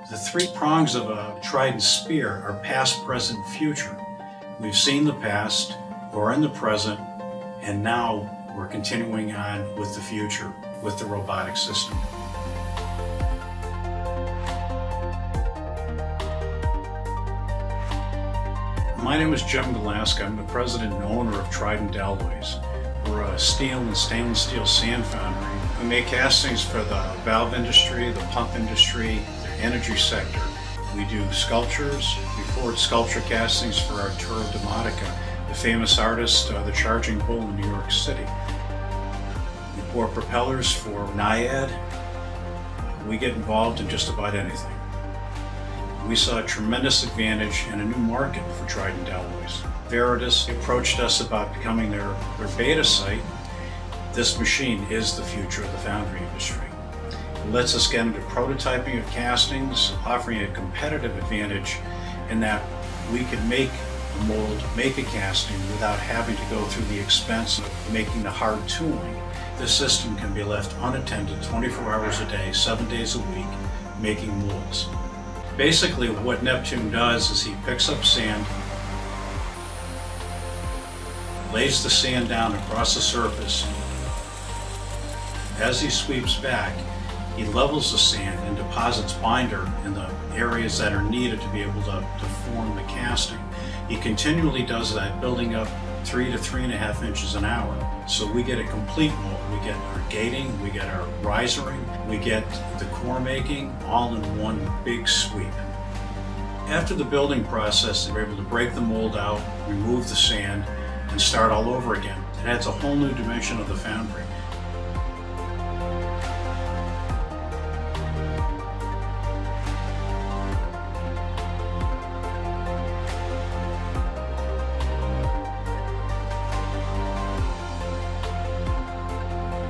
The three prongs of a trident spear are past, present, future. We've seen the past, we're in the present, and now we're continuing on with the future, with the robotic system. My name is Jim Galaska. I'm the president and owner of Trident Alloys. We're a steel and stainless steel sand foundry. We make castings for the valve industry, the pump industry, the energy sector. We do sculptures. We forward sculpture castings for Arturo Demotica, the famous artist, the Charging Bull in New York City. We pour propellers for Naiad. We get involved in just about anything. We saw a tremendous advantage and a new market for Trident Alloys. Veritas approached us about becoming their beta site. This machine is the future of the foundry industry. It lets us get into prototyping of castings, offering a competitive advantage in that we can make a mold, make a casting without having to go through the expense of making the hard tooling. This system can be left unattended 24 hours a day, 7 days a week, making molds. Basically, what Neptune does is he picks up sand, lays the sand down across the surface. As he sweeps back, he levels the sand and deposits binder in the areas that are needed to be able to form the casting. He continually does that, building up 3 to 3.5 inches an hour. So we get a complete mold. We get our gating, we get our risering, we get the core making, all in one big sweep. After the building process, we're able to break the mold out, remove the sand, and start all over again. It adds a whole new dimension of the foundry.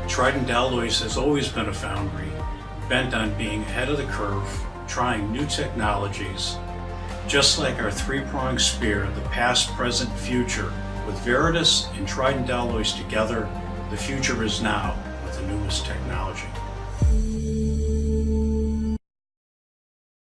Trident Alloys has always been a foundry bent on being ahead of the curve, trying new technologies. Just like our three-pronged spear, the past, present, future. With Veritas and Trident Alloys together, the future is now with the newest technology.